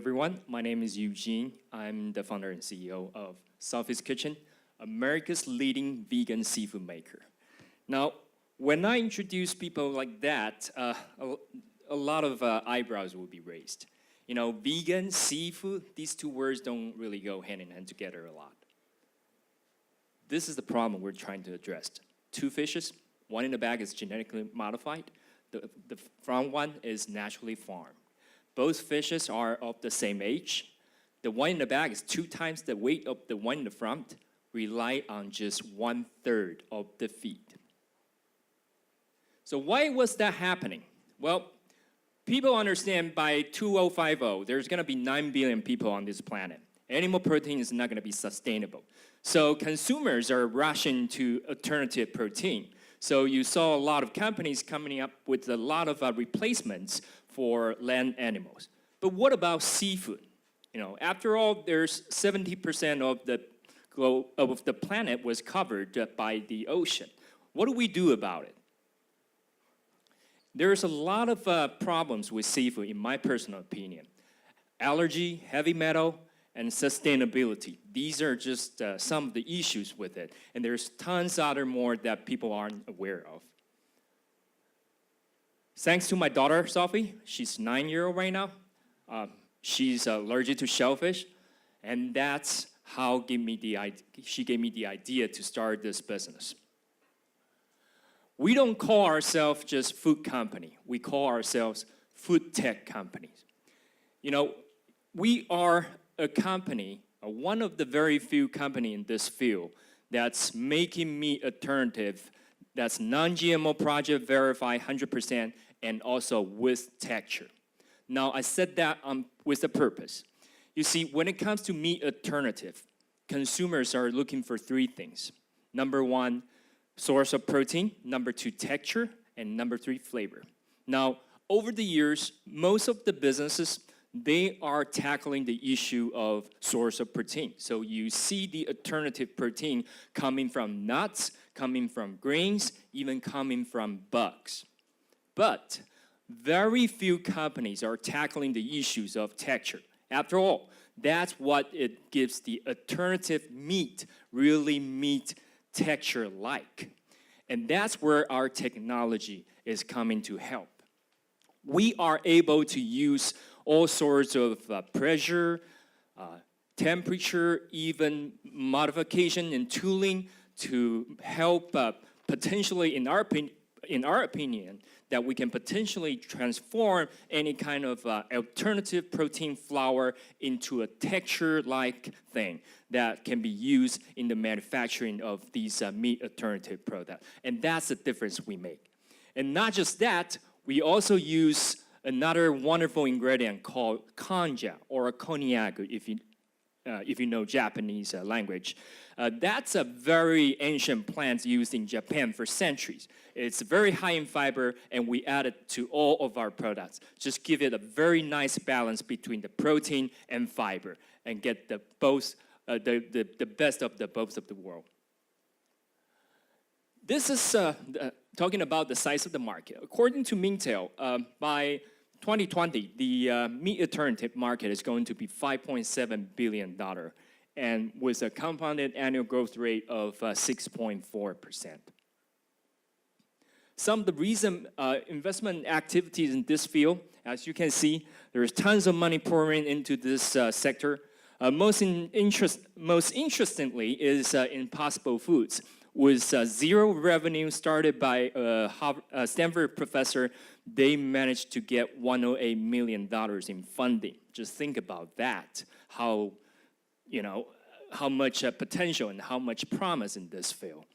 everyone. My name is Eugene. I'm the founder and CEO of Sophie's Kitchen, America's leading vegan seafood maker. Now, when I introduce people like that, a lot of eyebrows will be raised. You know, vegan, seafood, these two words don't really go hand in hand together a lot. This is the problem we're trying to address. Two fishes, one in the bag is genetically modified. The front one is naturally farmed. Both fishes are of the same age. The one in the bag is 2 times the weight of the one in the front, rely on just 1/3 of the feed. So why was that happening? Well, people understand by 2050, there's gonna be 9 billion people on this planet. Animal protein is not gonna be sustainable. So consumers are rushing to alternative protein. So you saw a lot of companies coming up with a lot of replacements for land animals. But what about seafood? You know, after all, there's 70% of the planet was covered by the ocean. What do we do about it? There's a lot of problems with seafood, in my personal opinion. Allergy, heavy metal, and sustainability. These are just some of the issues with it. And there's tons other more that people aren't aware of. Thanks to my daughter, Sophie, she's 9-year-old right now. She's allergic to shellfish, and that's how she gave me the idea to start this business. We don't call ourselves just food company. We call ourselves food tech companies. You know, we are a company, one of the very few companies in this field that's making meat alternative, that's non-GMO project verified 100%, and also with texture. Now, I said that with a purpose. You see, when it comes to meat alternative, consumers are looking for 3 things. Number 1, source of protein. Number 2, texture. And number 3, flavor. Now, over the years, most of the businesses, they are tackling the issue of source of protein. So you see the alternative protein coming from nuts, coming from grains, even coming from bugs. But very few companies are tackling the issues of texture. After all, that's what it gives the alternative meat, really meat texture like. And that's where our technology is coming to help. We are able to use all sorts of pressure, temperature, even modification and tooling to help potentially, in our opinion, that we can potentially transform any kind of alternative protein flour into a texture-like thing that can be used in the manufacturing of these meat alternative products. And that's the difference we make. And not just that, we also use another wonderful ingredient called konjac, or konjac, if you know Japanese language. That's a very ancient plant used in Japan for centuries. It's very high in fiber, and we add it to all of our products. Just give it a very nice balance between the protein and fiber, and get the best of both of the world. This is talking about the size of the market. According to Mintel, by 2020, the meat alternative market is going to be $5.7 billion, and with a compounded annual growth rate of 6.4%. Some of the recent investment activities in this field, as you can see, there's tons of money pouring into this sector. Most interestingly is Impossible Foods, with 0 revenue started by a Stanford professor. They managed to get $108 million in funding. Just think about that, how much potential and how much promise in this field.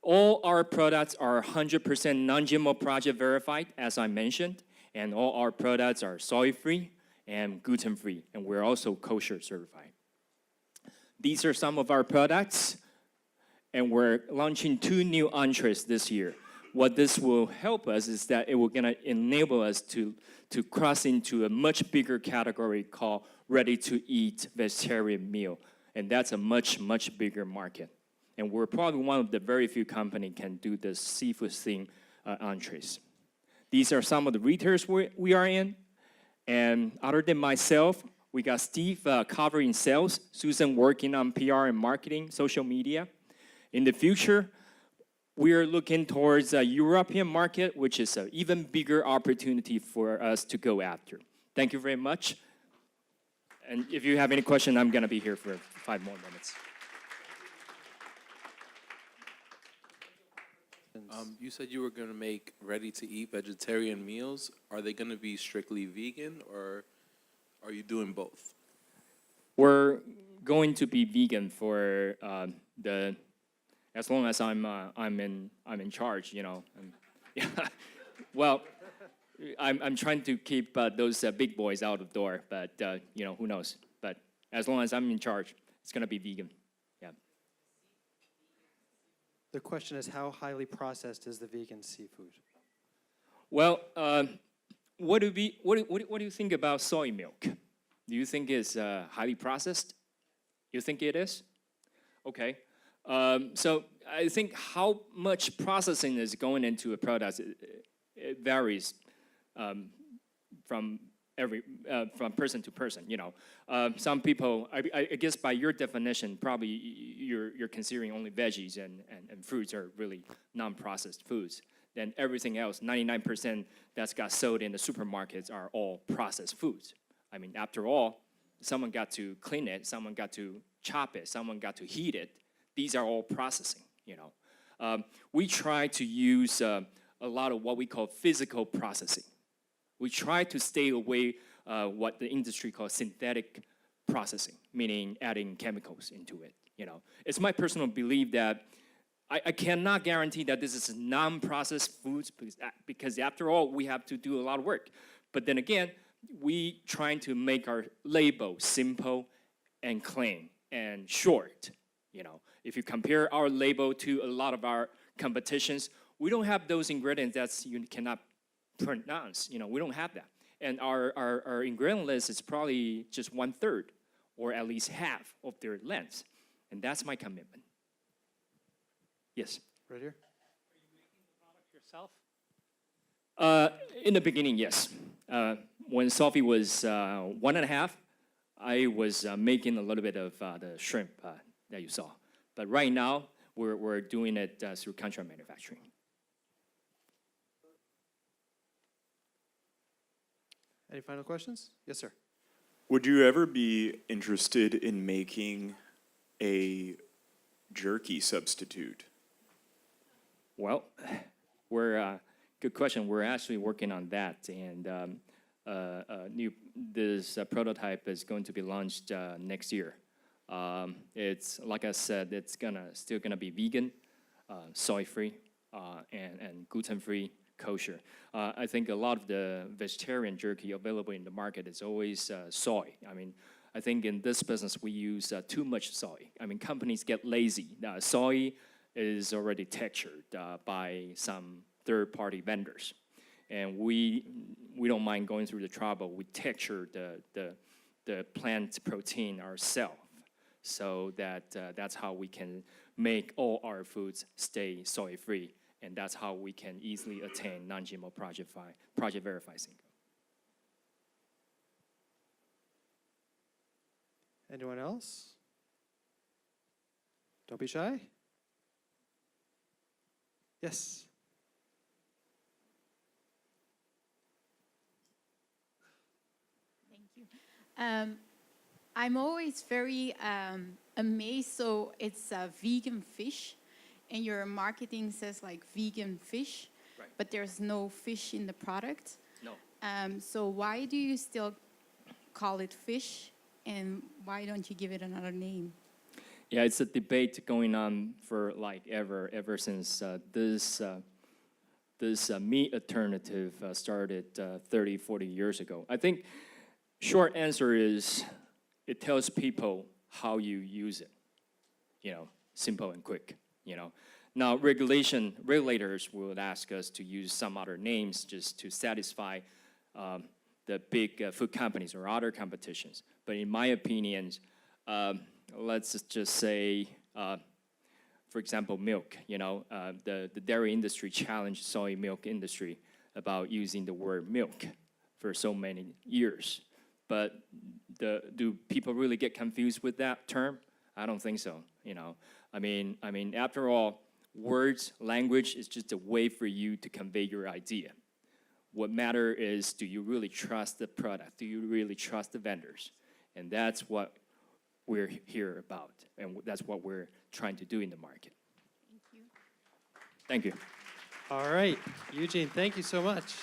All our products are 100% non-GMO project verified, as I mentioned, and all our products are soy-free and gluten-free, and we're also kosher certified. These are some of our products, and we're launching 2 new entrees this year. What this will help us is that it will gonna enable us to cross into a much bigger category called ready-to-eat vegetarian meal, and that's a much, much bigger market. And we're probably one of the very few companies can do this seafood theme entrees. These are some of the retailers we are in, And other than myself, we got Steve covering sales, Susan working on PR and marketing, social media. In the future, we are looking towards a European market, which is an even bigger opportunity for us to go after. Thank you very much. And if you have any question, I'm gonna be here for 5 more minutes. You said you were going to make ready-to-eat vegetarian meals. Are they going to be strictly vegan, or are you doing both? We're going to be vegan for as long as I'm in charge, you know. Yeah. Well, I'm trying to keep those big boys out of the door, but you know, who knows? But as long as I'm in charge, it's gonna be vegan. Yeah. The question is, how highly processed is the vegan seafood? Well, what do you think about soy milk? Do you think it's highly processed? You think it is? Okay. So I think how much processing is going into a product, it varies from person to person. You know, some people, I guess by your definition, probably you're considering only veggies and fruits are really non-processed foods. Then everything else, 99% that's got sold in the supermarkets are all processed foods. I mean, after all, someone got to clean it, someone got to chop it, someone got to heat it. These are all processing, you know. We try to use a lot of what we call physical processing. We try to stay away what the industry calls synthetic processing, meaning adding chemicals into it, you know. It's my personal belief that I cannot guarantee that this is non-processed foods because after all, we have to do a lot of work. But then again, we trying to make our label simple and clean and short, you know. If you compare our label to a lot of our competitions, we don't have those ingredients that you cannot pronounce. You know, we don't have that. And our ingredient list is probably just 1/3 or at least half of their length. And that's my commitment. Yes? Right here? Are you making the product yourself? In the beginning, yes. When Sophie was 1.5, I was making a little bit of the shrimp that you saw. But right now, we're doing it through contract manufacturing. Any final questions? Yes, sir. Would you ever be interested in making a jerky substitute? Well, good question. We're actually working on that, and this prototype is going to be launched next year. It's like I said, it's still gonna be vegan, soy-free, and gluten-free, kosher. I think a lot of the vegetarian jerky available in the market is always soy. I mean, I think in this business we use too much soy. I mean, companies get lazy. Soy is already textured by some third-party vendors, and we don't mind going through the trouble. We texture the plant protein ourselves, so that that's how we can make all our foods stay soy-free, and that's how we can easily attain non-GMO project verified single. Anyone else? Don't be shy. Yes. Thank you. I'm always very amazed. So it's vegan fish, and your marketing says like vegan fish, Right. but there's no fish in the product. No. So why do you still call it fish, and why don't you give it another name? Yeah, it's a debate going on for like ever since this meat alternative started 30, 40 years ago. I think short answer is it tells people how you use it, you know, simple and quick, you know. Now, regulators will ask us to use some other names just to satisfy the big food companies or other competitions. But in my opinion, let's just say, for example, milk. You know, the dairy industry challenged soy milk industry about using the word milk. for so many years. But do people really get confused with that term? I don't think so. I mean, after all, words, language is just a way for you to convey your idea. What matters is, do you really trust the product? Do you really trust the vendors? And that's what we're here about, and that's what we're trying to do in the market. Thank you. Thank you. All right, Eugene, thank you so much.